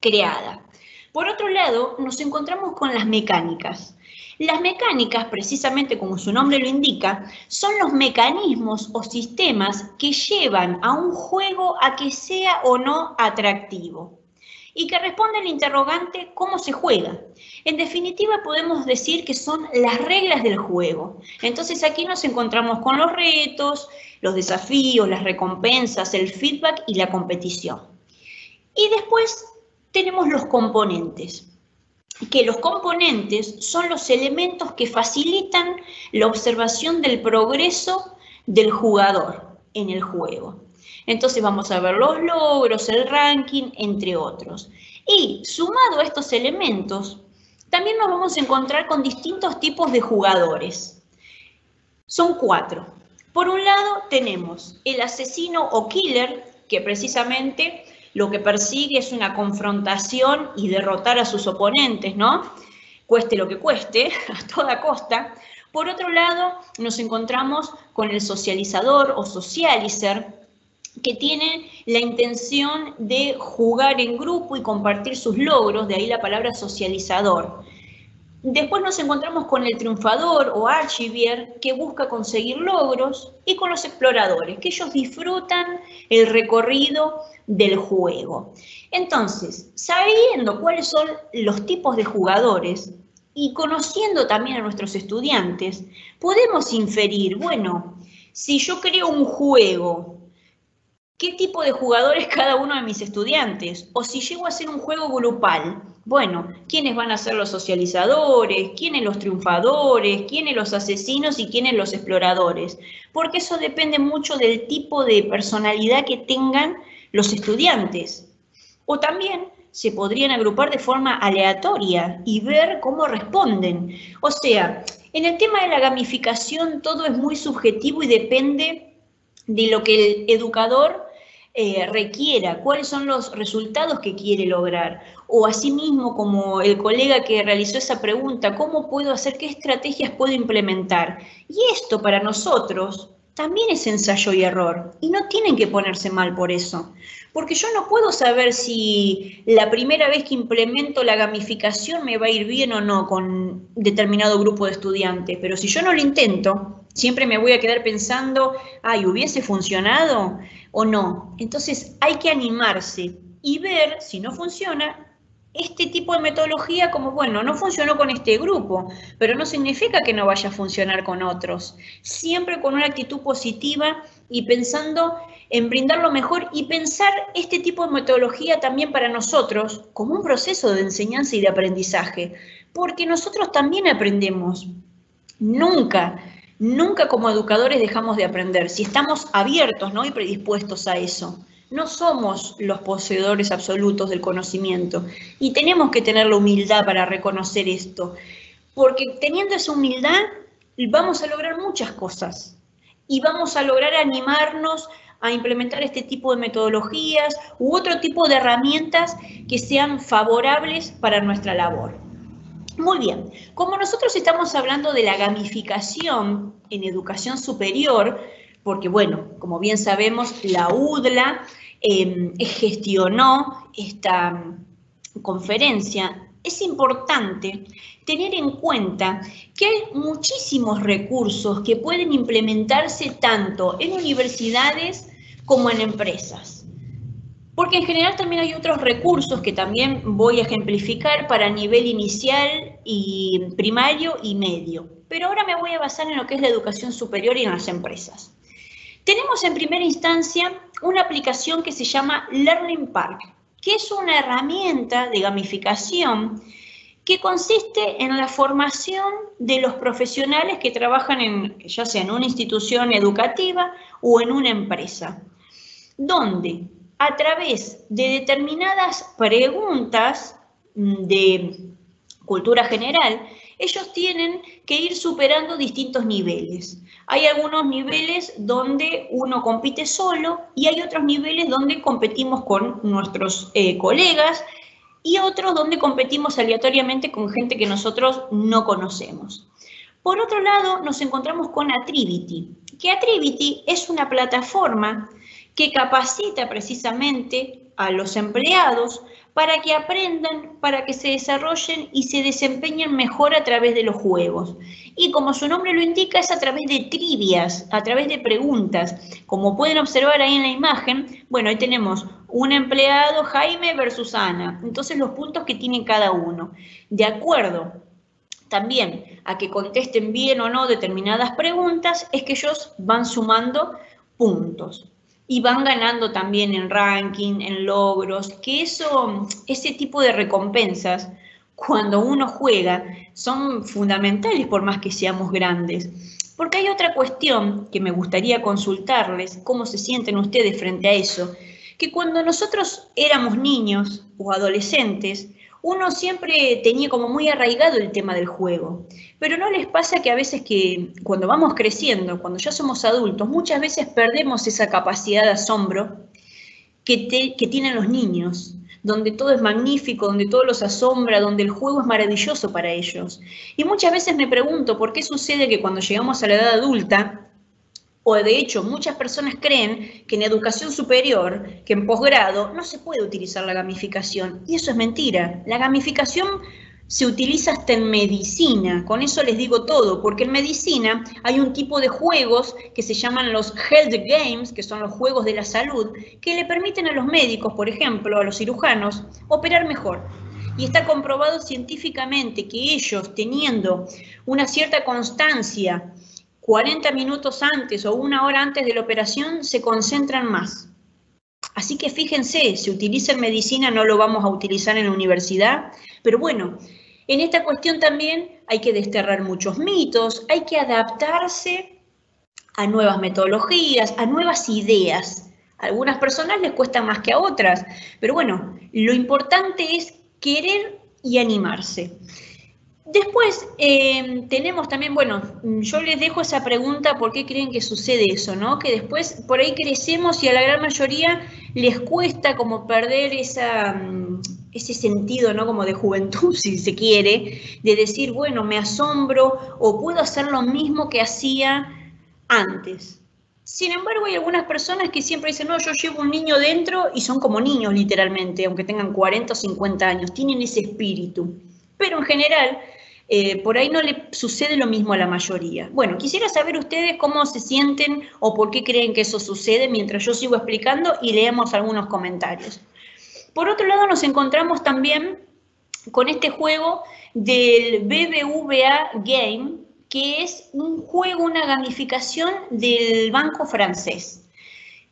creada. Por otro lado, nos encontramos con las mecánicas. Las mecánicas, precisamente como su nombre lo indica, son los mecanismos o sistemas que llevan a un juego a que sea o no atractivo y que responde al interrogante ¿cómo se juega? En definitiva, podemos decir que son las reglas del juego. Entonces aquí nos encontramos con los retos, los desafíos, las recompensas, el feedback y la competición. Y después tenemos los componentes, que los componentes son los elementos que facilitan la observación del progreso del jugador en el juego. Entonces vamos a ver los logros, el ranking, entre otros. Y sumado a estos elementos, también nos vamos a encontrar con distintos tipos de jugadores. Son 4. Por un lado tenemos el asesino o killer, que precisamente lo que persigue es una confrontación y derrotar a sus oponentes, ¿no? Cueste lo que cueste, a toda costa. Por otro lado, nos encontramos con el socializador o socializer, que tiene la intención de jugar en grupo y compartir sus logros, de ahí la palabra socializador. Después nos encontramos con el triunfador o archivier, que busca conseguir logros, y con los exploradores, que ellos disfrutan el recorrido del juego. Entonces, sabiendo cuáles son los tipos de jugadores y conociendo también a nuestros estudiantes, podemos inferir, bueno, si yo creo un juego, ¿qué tipo de jugadores cada uno de mis estudiantes? O si llego a hacer un juego grupal, bueno, ¿quiénes van a ser los socializadores? ¿Quiénes los triunfadores? ¿Quiénes los asesinos? ¿Y quiénes los exploradores? Porque eso depende mucho del tipo de personalidad que tengan los estudiantes. O también se podrían agrupar de forma aleatoria y ver cómo responden. O sea, en el tema de la gamificación todo es muy subjetivo y depende de lo que el educador requiera, cuáles son los resultados que quiere lograr. O asimismo, como el colega que realizó esa pregunta, ¿cómo puedo hacer? ¿Qué estrategias puedo implementar? Y esto para nosotros también es ensayo y error. Y no tienen que ponerse mal por eso. Porque yo no puedo saber si la primera vez que implemento la gamificación me va a ir bien o no con determinado grupo de estudiantes. Pero si yo no lo intento, siempre me voy a quedar pensando, ay, ¿hubiese funcionado o no? Entonces hay que animarse y ver si no funciona este tipo de metodología como, bueno, no funcionó con este grupo, pero no significa que no vaya a funcionar con otros. Siempre con una actitud positiva y pensando en brindar lo mejor y pensar este tipo de metodología también para nosotros como un proceso de enseñanza y de aprendizaje, porque nosotros también aprendemos. Nunca como educadores dejamos de aprender, si estamos abiertos, ¿no? y predispuestos a eso. No somos los poseedores absolutos del conocimiento y tenemos que tener la humildad para reconocer esto, porque teniendo esa humildad vamos a lograr muchas cosas y vamos a lograr animarnos a implementar este tipo de metodologías u otro tipo de herramientas que sean favorables para nuestra labor. Muy bien, como nosotros estamos hablando de la gamificación en educación superior, porque bueno, como bien sabemos, la UDLA gestionó esta conferencia, es importante tener en cuenta que hay muchísimos recursos que pueden implementarse tanto en universidades como en empresas. Porque en general también hay otros recursos que también voy a ejemplificar para nivel inicial y primario y medio. Pero ahora me voy a basar en lo que es la educación superior y en las empresas. Tenemos en primera instancia una aplicación que se llama Learning Park, que es una herramienta de gamificación que consiste en la formación de los profesionales que trabajan ya sea en una institución educativa o en una empresa, donde a través de determinadas preguntas de cultura general, ellos tienen que ir superando distintos niveles. Hay algunos niveles donde uno compite solo y hay otros niveles donde competimos con nuestros colegas y otros donde competimos aleatoriamente con gente que nosotros no conocemos. Por otro lado, nos encontramos con Attribity, que Attribity es una plataforma que capacita precisamente a los empleados para que aprendan, para que se desarrollen y se desempeñen mejor a través de los juegos. Y como su nombre lo indica, es a través de trivias, a través de preguntas. Como pueden observar ahí en la imagen, bueno, ahí tenemos un empleado, Jaime versus Ana. Entonces los puntos que tiene cada uno. De acuerdo también a que contesten bien o no determinadas preguntas, es que ellos van sumando puntos. Y van ganando también en ranking, en logros, que ese tipo de recompensas, cuando uno juega, son fundamentales por más que seamos grandes. Porque hay otra cuestión que me gustaría consultarles, cómo se sienten ustedes frente a eso, que cuando nosotros éramos niños o adolescentes, uno siempre tenía como muy arraigado el tema del juego. Pero ¿no les pasa que a veces que cuando vamos creciendo, cuando ya somos adultos, muchas veces perdemos esa capacidad de asombro que tienen los niños, donde todo es magnífico, donde todo los asombra, donde el juego es maravilloso para ellos? Y muchas veces me pregunto por qué sucede que cuando llegamos a la edad adulta, o de hecho muchas personas creen que en educación superior, que en posgrado, no se puede utilizar la gamificación. Y eso es mentira. La gamificación se utiliza hasta en medicina, con eso les digo todo, porque en medicina hay un tipo de juegos que se llaman los health games, que son los juegos de la salud, que le permiten a los médicos, por ejemplo, a los cirujanos, operar mejor. Y está comprobado científicamente que ellos, teniendo una cierta constancia, 40 minutos antes o 1 hora antes de la operación, se concentran más. Así que fíjense, se utiliza en medicina, no lo vamos a utilizar en la universidad, pero bueno, en esta cuestión también hay que desterrar muchos mitos, hay que adaptarse a nuevas metodologías, a nuevas ideas. A algunas personas les cuesta más que a otras, pero bueno, lo importante es querer y animarse. Después tenemos también, bueno, yo les dejo esa pregunta, ¿por qué creen que sucede eso, no? Que después por ahí crecemos y a la gran mayoría les cuesta como perder ese sentido, ¿no? Como de juventud, si se quiere, de decir, bueno, me asombro o puedo hacer lo mismo que hacía antes. Sin embargo, hay algunas personas que siempre dicen, no, yo llevo un niño dentro y son como niños literalmente, aunque tengan 40 o 50 años, tienen ese espíritu. Pero en general, por ahí no le sucede lo mismo a la mayoría. Bueno, quisiera saber ustedes cómo se sienten o por qué creen que eso sucede mientras yo sigo explicando y leemos algunos comentarios. Por otro lado, nos encontramos también con este juego del BBVA Game, que es un juego, una gamificación del banco francés,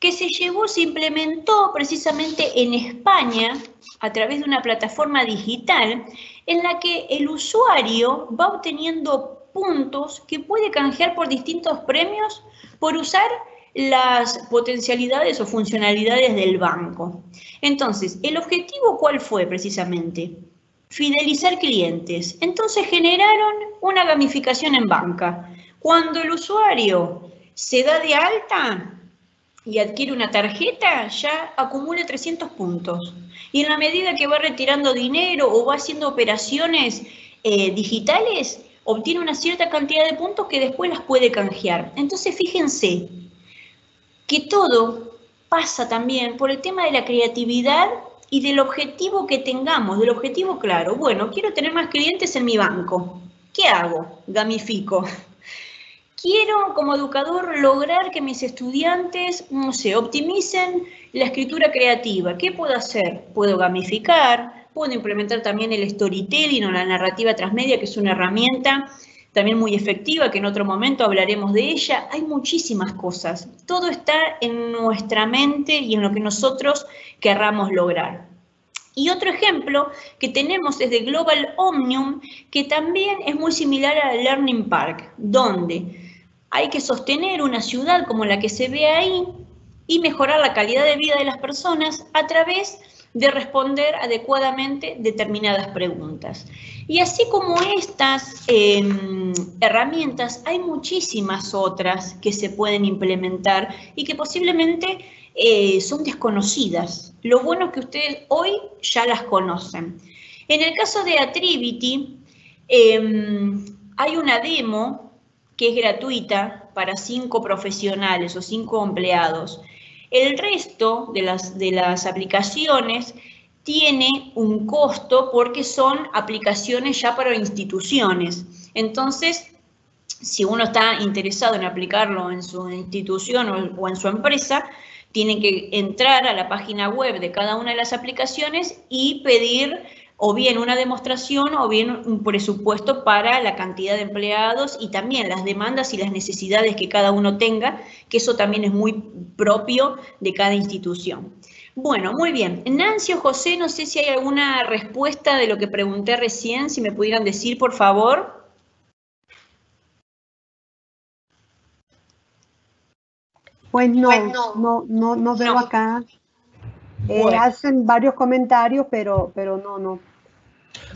que se implementó precisamente en España a través de una plataforma digital en la que el usuario va obteniendo puntos que puede canjear por distintos premios por usar las potencialidades o funcionalidades del banco. Entonces, ¿el objetivo cuál fue precisamente? Fidelizar clientes. Entonces generaron una gamificación en banca. Cuando el usuario se da de alta y adquiere una tarjeta, ya acumula 300 puntos. Y en la medida que va retirando dinero o va haciendo operaciones digitales, obtiene una cierta cantidad de puntos que después las puede canjear. Entonces, fíjense que todo pasa también por el tema de la creatividad y del objetivo que tengamos, del objetivo claro. Bueno, quiero tener más clientes en mi banco. ¿Qué hago? Gamifico. Quiero, como educador, lograr que mis estudiantes, no sé, optimicen la escritura creativa. ¿Qué puedo hacer? Puedo gamificar, puedo implementar también el storytelling o la narrativa transmedia, que es una herramienta también muy efectiva, que en otro momento hablaremos de ella. Hay muchísimas cosas. Todo está en nuestra mente y en lo que nosotros querramos lograr. Y otro ejemplo que tenemos es de Global Omnium, que también es muy similar a Learning Park, donde hay que sostener una ciudad como la que se ve ahí y mejorar la calidad de vida de las personas a través de responder adecuadamente determinadas preguntas. Y así como estas herramientas, hay muchísimas otras que se pueden implementar y que posiblemente son desconocidas. Lo bueno es que ustedes hoy ya las conocen. En el caso de Attribity, hay una demo que es gratuita para 5 profesionales o 5 empleados. El resto de las aplicaciones tiene un costo porque son aplicaciones ya para instituciones. Entonces, si uno está interesado en aplicarlo en su institución o en su empresa, tiene que entrar a la página web de cada una de las aplicaciones y pedir o bien una demostración o bien un presupuesto para la cantidad de empleados y también las demandas y las necesidades que cada uno tenga, que eso también es muy propio de cada institución. Bueno, muy bien. Nancy o José, no sé si hay alguna respuesta de lo que pregunté recién, si me pudieran decir, por favor.
Pues no veo acá. Bueno. Hacen varios comentarios, pero no.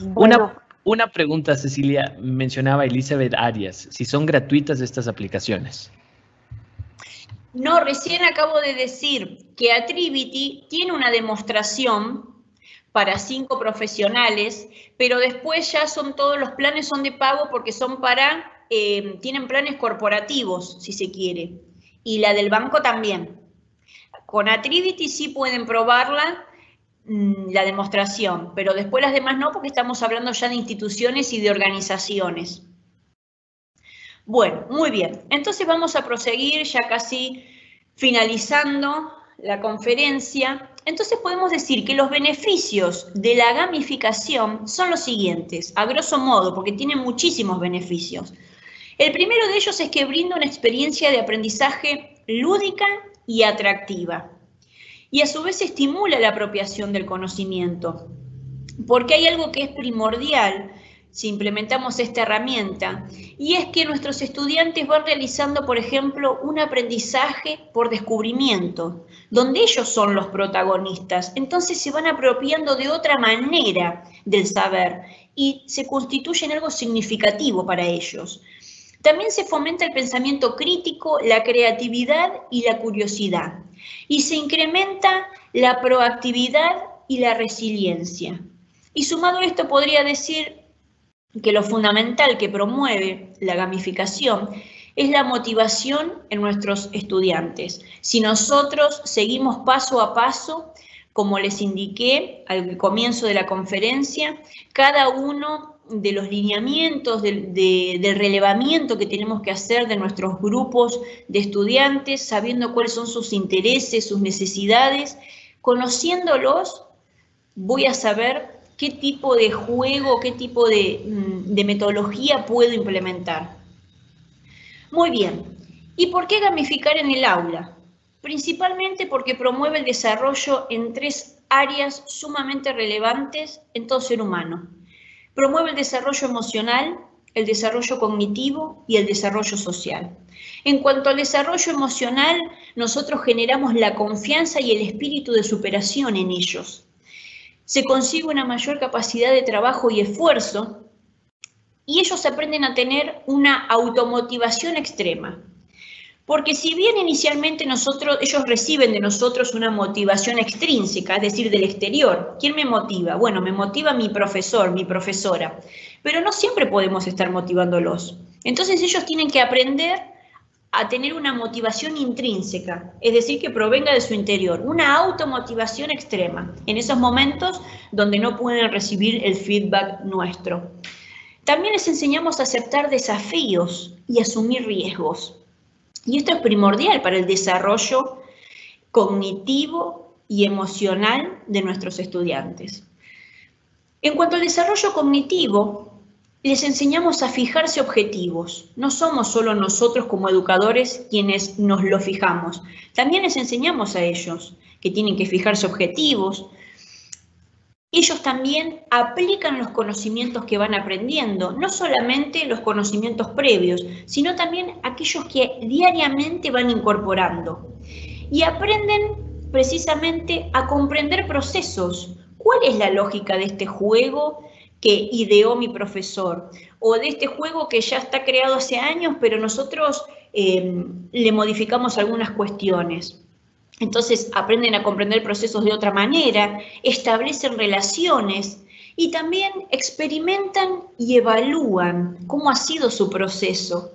Bueno. Una pregunta, Cecilia. Mencionaba Elizabeth Arias. Si son gratuitas estas aplicaciones.
No, recién acabo de decir que Attribity tiene una demostración para 5 profesionales, pero después ya todos los planes son de pago porque son tienen planes corporativos, si se quiere, y la del banco también. Con Attribity sí pueden probarla, la demostración, pero después las demás no, porque estamos hablando ya de instituciones y de organizaciones. Bueno, muy bien. Entonces vamos a proseguir ya casi finalizando la conferencia. Entonces podemos decir que los beneficios de la gamificación son los siguientes, a grosso modo, porque tiene muchísimos beneficios. El primero de ellos es que brinda una experiencia de aprendizaje lúdica y atractiva. Y a su vez estimula la apropiación del conocimiento, porque hay algo que es primordial si implementamos esta herramienta, y es que nuestros estudiantes van realizando, por ejemplo, un aprendizaje por descubrimiento, donde ellos son los protagonistas, entonces se van apropiando de otra manera del saber y se constituye en algo significativo para ellos. También se fomenta el pensamiento crítico, la creatividad y la curiosidad, y se incrementa la proactividad y la resiliencia. Y sumado a esto podría decir que lo fundamental que promueve la gamificación es la motivación en nuestros estudiantes. Si nosotros seguimos paso a paso, como les indiqué al comienzo de la conferencia, cada uno de los lineamientos, del relevamiento que tenemos que hacer de nuestros grupos de estudiantes, sabiendo cuáles son sus intereses, sus necesidades, conociéndolos, voy a saber qué tipo de juego, qué tipo de metodología puedo implementar. Muy bien. ¿Y por qué gamificar en el aula? Principalmente porque promueve el desarrollo en 3 áreas sumamente relevantes en todo ser humano. Promueve el desarrollo emocional, el desarrollo cognitivo y el desarrollo social. En cuanto al desarrollo emocional, nosotros generamos la confianza y el espíritu de superación en ellos. Se consigue una mayor capacidad de trabajo y esfuerzo, y ellos aprenden a tener una automotivación extrema. Porque si bien inicialmente ellos reciben de nosotros una motivación extrínseca, es decir, del exterior, ¿quién me motiva? Bueno, me motiva mi profesor, mi profesora, pero no siempre podemos estar motivándolos. Entonces ellos tienen que aprender a tener una motivación intrínseca, es decir, que provenga de su interior, una automotivación extrema, en esos momentos donde no pueden recibir el feedback nuestro. También les enseñamos a aceptar desafíos y asumir riesgos. Y esto es primordial para el desarrollo cognitivo y emocional de nuestros estudiantes. En cuanto al desarrollo cognitivo, les enseñamos a fijarse objetivos. No somos solo nosotros como educadores quienes nos lo fijamos. También les enseñamos a ellos que tienen que fijarse objetivos. Ellos también aplican los conocimientos que van aprendiendo, no solamente los conocimientos previos, sino también aquellos que diariamente van incorporando. Y aprenden precisamente a comprender procesos. ¿Cuál es la lógica de este juego que ideó mi profesor? O de este juego que ya está creado hace años, pero nosotros le modificamos algunas cuestiones. Entonces aprenden a comprender procesos de otra manera, establecen relaciones y también experimentan y evalúan cómo ha sido su proceso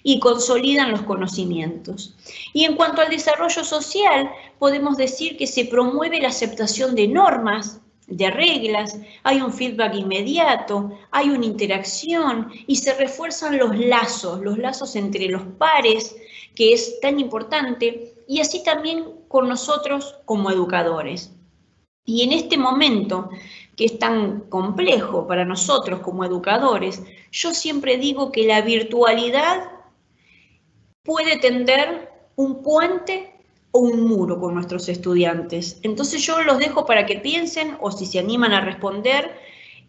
y consolidan los conocimientos. Y en cuanto al desarrollo social, podemos decir que se promueve la aceptación de normas, de reglas, hay un feedback inmediato, hay una interacción y se refuerzan los lazos entre los pares, que es tan importante, y así también con nosotros como educadores. Y en este momento, que es tan complejo para nosotros como educadores, yo siempre digo que la virtualidad puede tender un puente o un muro con nuestros estudiantes. Entonces yo los dejo para que piensen, o si se animan a responder,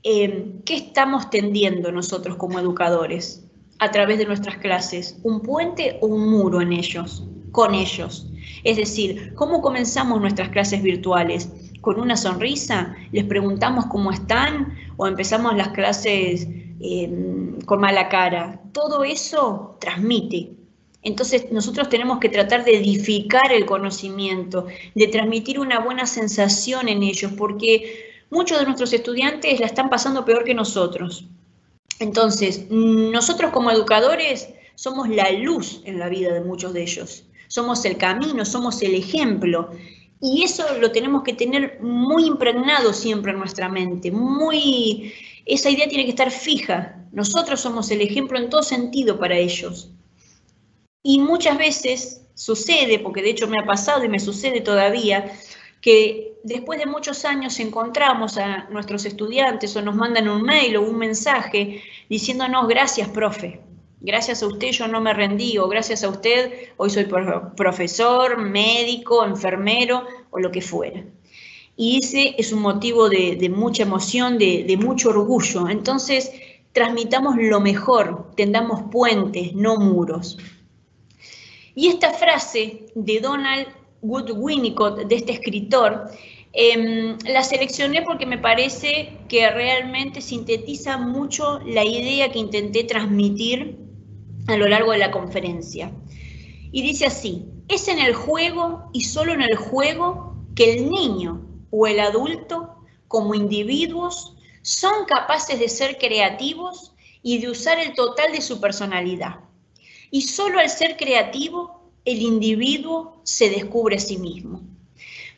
¿qué estamos tendiendo nosotros como educadores a través de nuestras clases? ¿Un puente o un muro en ellos, con ellos? Es decir, ¿cómo comenzamos nuestras clases virtuales? ¿Con una sonrisa? ¿Les preguntamos cómo están? ¿O empezamos las clases con mala cara? Todo eso transmite. Entonces nosotros tenemos que tratar de edificar el conocimiento, de transmitir una buena sensación en ellos, porque muchos de nuestros estudiantes la están pasando peor que nosotros. Entonces, nosotros como educadores somos la luz en la vida de muchos de ellos. Somos el camino, somos el ejemplo. Y eso lo tenemos que tener muy impregnado siempre en nuestra mente. Esa idea tiene que estar fija. Nosotros somos el ejemplo en todo sentido para ellos. Y muchas veces sucede, porque de hecho me ha pasado y me sucede todavía, que después de muchos años encontramos a nuestros estudiantes o nos mandan un mail o un mensaje diciéndonos gracias, profe, gracias a usted yo no me rendí, o gracias a usted hoy soy profesor, médico, enfermero o lo que fuera. Y ese es un motivo de mucha emoción, de mucho orgullo. Entonces, transmitamos lo mejor, tendamos puentes, no muros. Y esta frase de Donald Wood Winnicott, de este escritor, la seleccioné porque me parece que realmente sintetiza mucho la idea que intenté transmitir a lo largo de la conferencia. Y dice así: es en el juego y solo en el juego que el niño o el adulto, como individuos, son capaces de ser creativos y de usar el total de su personalidad. Y solo al ser creativo, el individuo se descubre a sí mismo.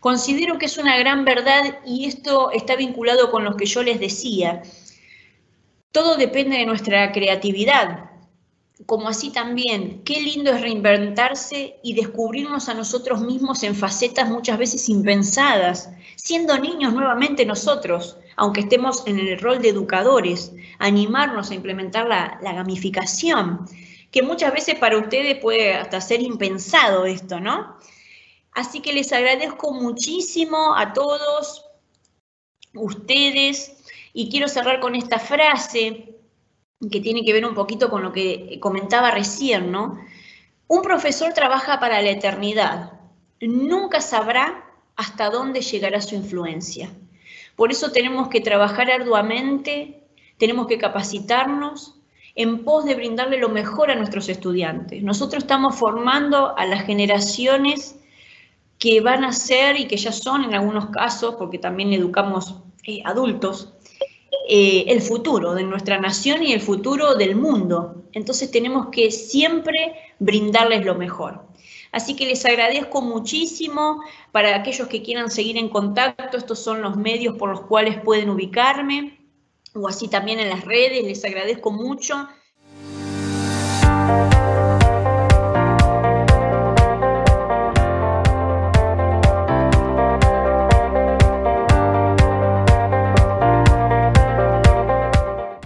Considero que es una gran verdad y esto está vinculado con lo que yo les decía. Todo depende de nuestra creatividad, como así también, qué lindo es reinventarse y descubrirnos a nosotros mismos en facetas muchas veces impensadas, siendo niños nuevamente nosotros, aunque estemos en el rol de educadores, animarnos a implementar la gamificación, que muchas veces para ustedes puede hasta ser impensado esto, ¿no? Así que les agradezco muchísimo a todos ustedes y quiero cerrar con esta frase que tiene que ver un poquito con lo que comentaba recién, ¿no? Un profesor trabaja para la eternidad, nunca sabrá hasta dónde llegará su influencia. Por eso tenemos que trabajar arduamente, tenemos que capacitarnos en pos de brindarle lo mejor a nuestros estudiantes. Nosotros estamos formando a las generaciones que van a ser y que ya son en algunos casos, porque también educamos adultos, el futuro de nuestra nación y el futuro del mundo. Entonces tenemos que siempre brindarles lo mejor. Así que les agradezco muchísimo. Para aquellos que quieran seguir en contacto, estos son los medios por los cuales pueden ubicarme, o así también en las redes. Les agradezco mucho.